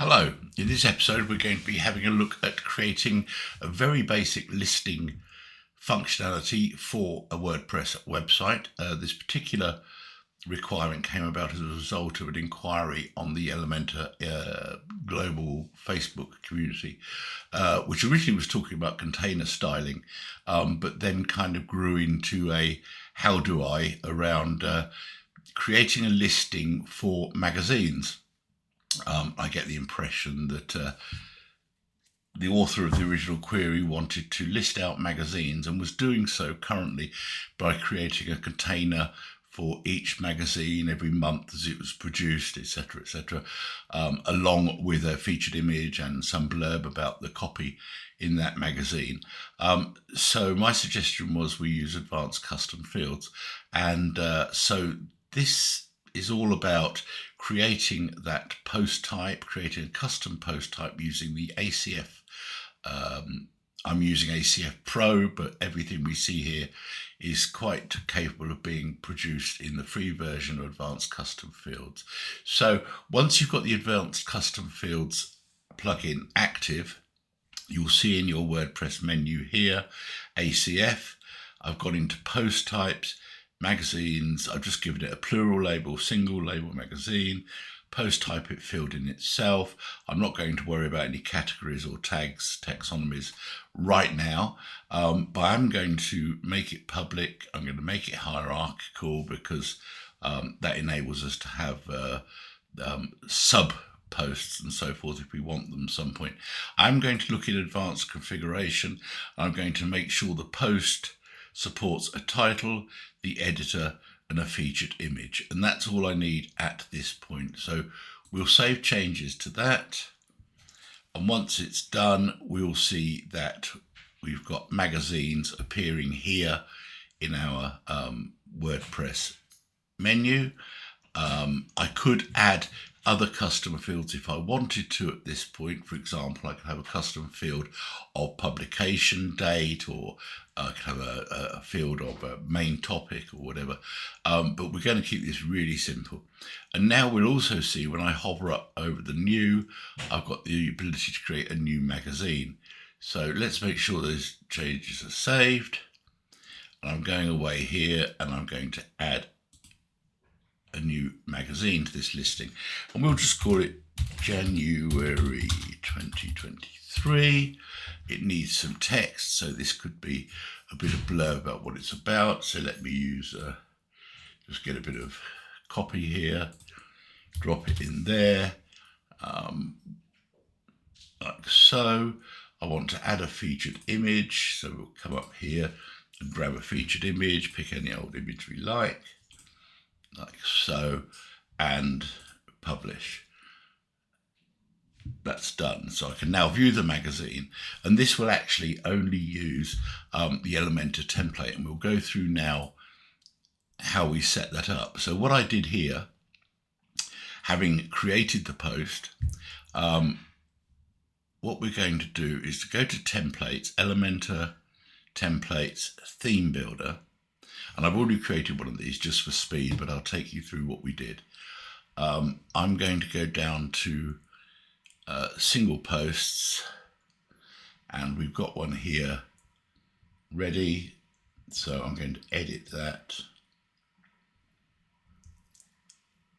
Hello, in this episode we're going to be having a look at creating a very basic listing functionality for a WordPress website. This particular requirement came about as a result of an inquiry on the Elementor global Facebook community, which originally was talking about container styling, but then kind of grew into a how do I around creating a listing for magazines. I get the impression that the author of the original query wanted to list out magazines and was doing so currently by creating a container for each magazine every month as it was produced, etc., along with a featured image and some blurb about the copy in that magazine. So my suggestion was we use advanced custom fields. And so this is all about creating that post type, creating a custom post type using the ACF. I'm using ACF Pro, but everything we see here is quite capable of being produced in the free version of Advanced Custom Fields. So once you've got the Advanced Custom Fields plugin active, you'll see in your WordPress menu here, ACF. I've gone into post types, magazines. I've just given it a plural label, single label magazine, post type it field in itself. I'm not going to worry about any categories or tags, taxonomies right now, but I'm going to make it public. I'm going to make it hierarchical because that enables us to have sub posts and so forth if we want them at some point. I'm going to look in advanced configuration. I'm going to make sure the post supports a title, the editor, and a featured image. And that's all I need at this point. So we'll save changes to that. And once it's done, we'll see that we've got magazines appearing here in our WordPress menu. I could add other custom fields if I wanted to at this point. For example, I could have a custom field of publication date, or I could have a field of a main topic or whatever. But we're going to keep this really simple. And now we'll also see when I hover up over the new, I've got the ability to create a new magazine. So let's make sure those changes are saved. And I'm going away here and I'm going to add a new magazine to this listing, and we'll just call it January 2023. It needs some text, so this could be a bit of blurb about what it's about. So let me use just get a bit of copy here, drop it in there, like so. I want to add a featured image, so we'll come up here and grab a featured image, pick any old image we like so, and publish. That's done. So I can now view the magazine, and this will actually only use the Elementor template, and we'll go through now how we set that up. So what I did here, having created the post, what we're going to do is to go to Templates, Elementor Templates Theme Builder. And I've already created one of these just for speed, but I'll take you through what we did. I'm going to go down to single posts, and we've got one here ready. So I'm going to edit that.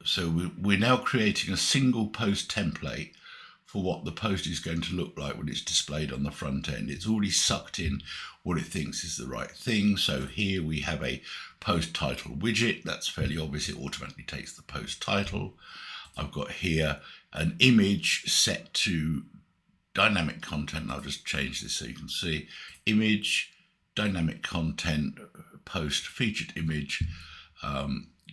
So we're now creating a single post template for what the post is going to look like when it's displayed on the front end. It's already sucked in what it thinks is the right thing. So here we have a post title widget. That's fairly obvious. It automatically takes the post title. I've got here an image set to dynamic content. I'll just change this so you can see. Image, dynamic content, post, featured image,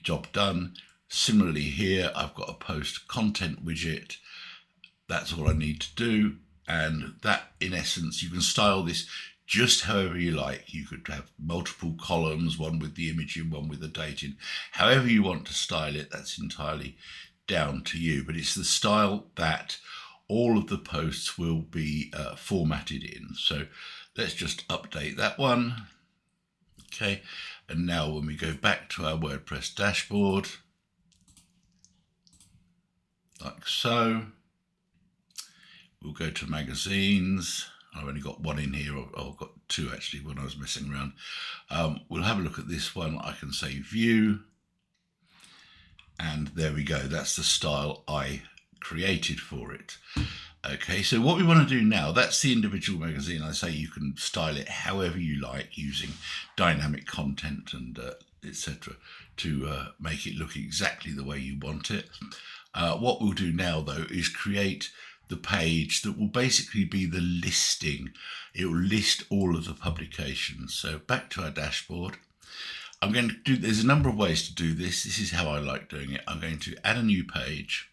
job done. Similarly here, I've got a post content widget. That's all I need to do. And that, in essence, you can style this just however you like. You could have multiple columns, one with the image in, one with the date in. However you want to style it, that's entirely down to you. But it's the style that all of the posts will be formatted in. So let's just update that one. Okay, and now when we go back to our WordPress dashboard, like so, We'll go to magazines. I've only got one in here, or I've got two actually when I was messing around. We'll have a look at this one. I can say view, and there we go. That's the style I created for it. Okay, so what we want to do now, that's the individual magazine. I say you can style it however you like using dynamic content and etc. to make it look exactly the way you want it. What we'll do now though is create the page that will basically be the listing. It will list all of the publications. So back to our dashboard. I'm going to do, there's a number of ways to do this. This is how I like doing it. I'm going to add a new page.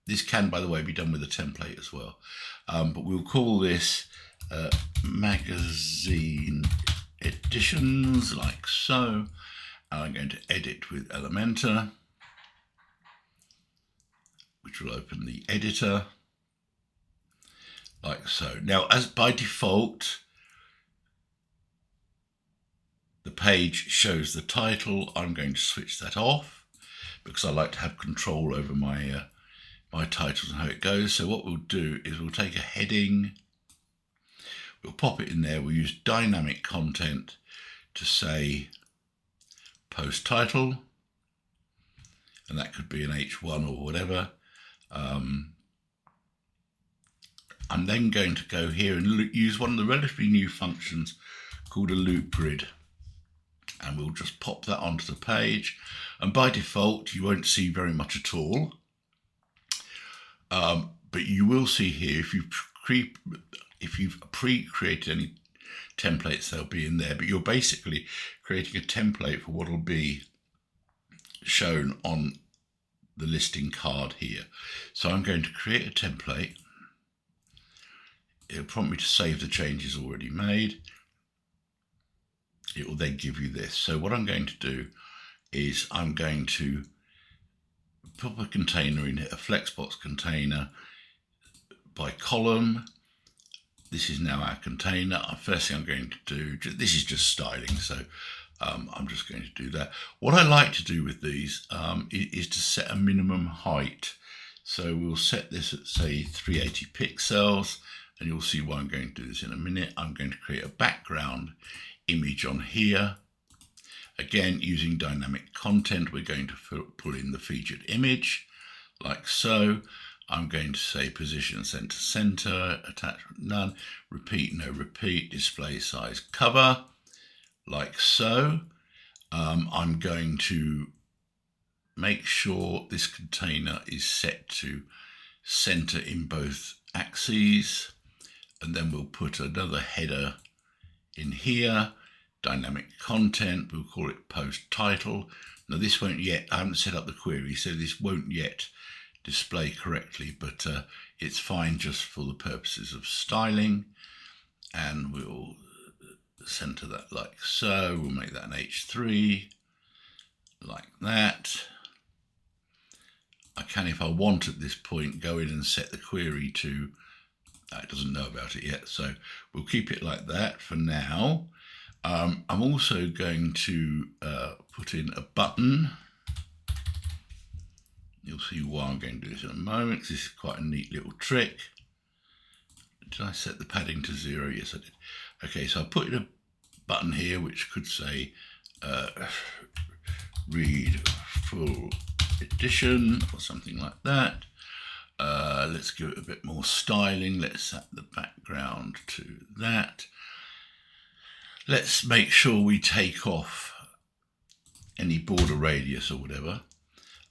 This can, by the way, be done with a template as well. But we'll call this magazine editions, like so. And I'm going to edit with Elementor, which will open the editor, like so. Now, as by default, the page shows the title. I'm going to switch that off because I like to have control over my my titles and how it goes. So what we'll do is we'll take a heading, we'll pop it in there, we'll use dynamic content to say post title, and that could be an H1 or whatever. I'm then going to go here and use one of the relatively new functions called a loop grid, and we'll just pop that onto the page, and by default you won't see very much at all. But you will see here, if you've pre-created any templates, they'll be in there. But you're basically creating a template for what will be shown on the listing card here. So I'm going to create a template. It'll prompt me to save the changes already made. It will then give you this. So what I'm going to do is I'm going to put a container in it, a flexbox container by column. This is now our container. First thing I'm going to do, this is just styling, so I'm just going to do that. What I like to do with these is to set a minimum height. So we'll set this at, say, 380 pixels, and you'll see why I'm going to do this in a minute. I'm going to create a background image on here. Again, using dynamic content, we're going to pull in the featured image, like so. I'm going to say position center center, attachment none, repeat no repeat, display size cover, like so. I'm going to make sure this container is set to center in both axes, and then we'll put another header in here. Dynamic content, we'll call it post title. Now this won't yet, I haven't set up the query, so this won't yet display correctly, but it's fine just for the purposes of styling. And we'll center that like so. We'll make that an H3, like that. I can, if I want at this point, go in and set the query to, it doesn't know about it yet, so we'll keep it like that for now. I'm also going to put in a button. You'll see why I'm going to do this in a moment, because this is quite a neat little trick. Did I set the padding to 0? Yes, I did. Okay, so I put in a button here which could say read full edition or something like that. Let's give it a bit more styling. Let's set the background to that. Let's make sure we take off any border radius or whatever.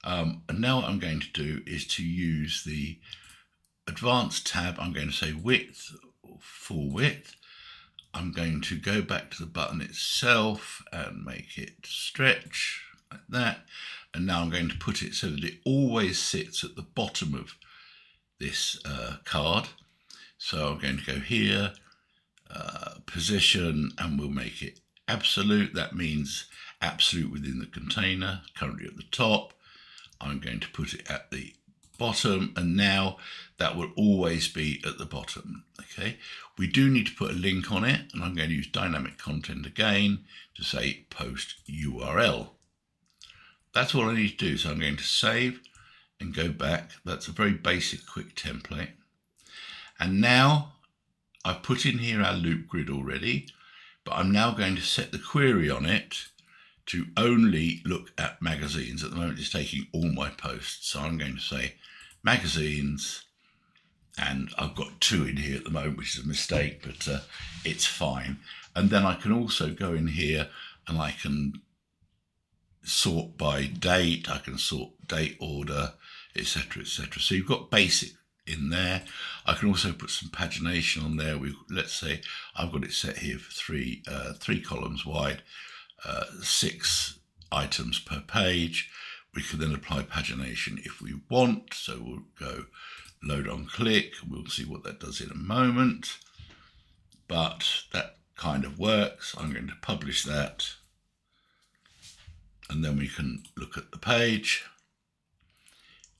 And now what I'm going to do is to use the advanced tab. I'm going to say width or full width. I'm going to go back to the button itself and make it stretch like that. And now I'm going to put it so that it always sits at the bottom of this card. So I'm going to go here, position, and we'll make it absolute. That means absolute within the container, currently at the top. I'm going to put it at the bottom, and now that will always be at the bottom. Okay, we do need to put a link on it, and I'm going to use dynamic content again to say post URL. That's all I need to do. So I'm going to save and go back. That's a very basic quick template. And now I've put in here our loop grid already, but I'm now going to set the query on it to only look at magazines. At the moment it's taking all my posts, so I'm going to say magazines, and I've got 2 in here at the moment, which is a mistake, but it's fine. And then I can also go in here and I can sort by date, I can sort date order, etc., etc. So you've got basic in there. I can also put some pagination on there. Let's say I've got it set here for 3 columns wide, 6 items per page. We can then apply pagination if we want. So we'll go load on click. We'll see what that does in a moment, but that kind of works. I'm going to publish that, and then we can look at the page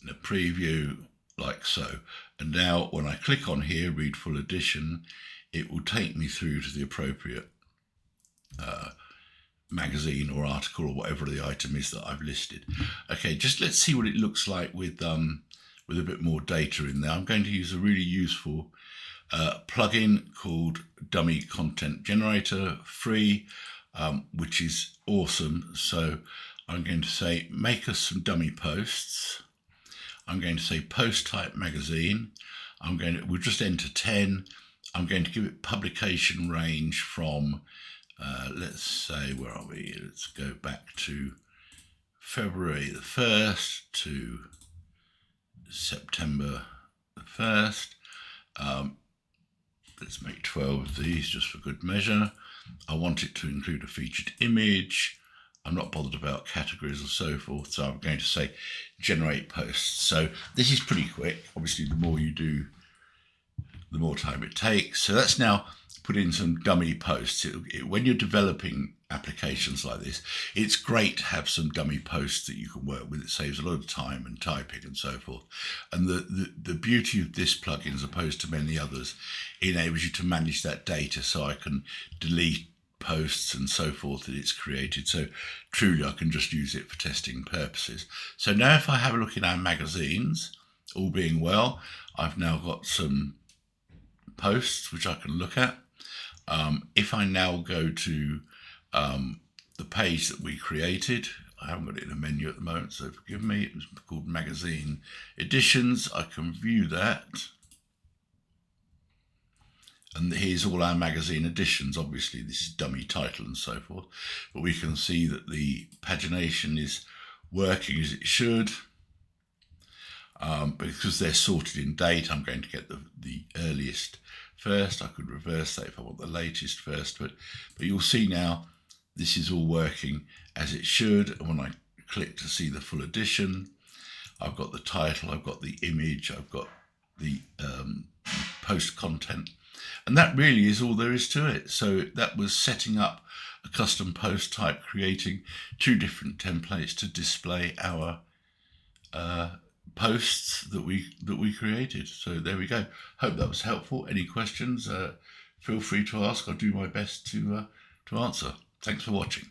in a preview like so. And now when I click on here, read full edition, it will take me through to the appropriate magazine or article or whatever the item is that I've listed. Okay, just let's see what it looks like with a bit more data in there. I'm going to use a really useful plugin called Dummy Content Generator, free, which is awesome. So I'm going to say, make us some dummy posts. I'm going to say post type magazine. We'll just enter 10. I'm going to give it publication range from, let's say, where are we? Let's go back to February the 1st to September the 1st. Let's make 12 of these just for good measure. I want it to include a featured image. I'm not bothered about categories or so forth, so I'm going to say generate posts. So this is pretty quick. Obviously, the more you do, the more time it takes. So that's now put in some dummy posts. When you're developing applications like this, it's great to have some dummy posts that you can work with. It saves a lot of time and typing and so forth. And the beauty of this plugin, as opposed to many others, enables you to manage that data, so I can delete posts and so forth that it's created. So truly I can just use it for testing purposes. So now if I have a look in our magazines, all being well, I've now got some posts which I can look at. If I now go to the page that we created, I haven't got it in a menu at the moment, so forgive me, it was called Magazine Editions. I can view that. And here's all our magazine editions. Obviously, this is dummy title and so forth, but we can see that the pagination is working as it should. Because they're sorted in date, I'm going to get the earliest first. I could reverse that if I want the latest first, but you'll see now this is all working as it should. And when I click to see the full edition, I've got the title, I've got the image, I've got the post content, and that really is all there is to it. So that was setting up a custom post type, creating 2 different templates to display our posts that we created. So there we go. Hope that was helpful. Any questions, feel free to ask. I'll do my best to answer. Thanks for watching.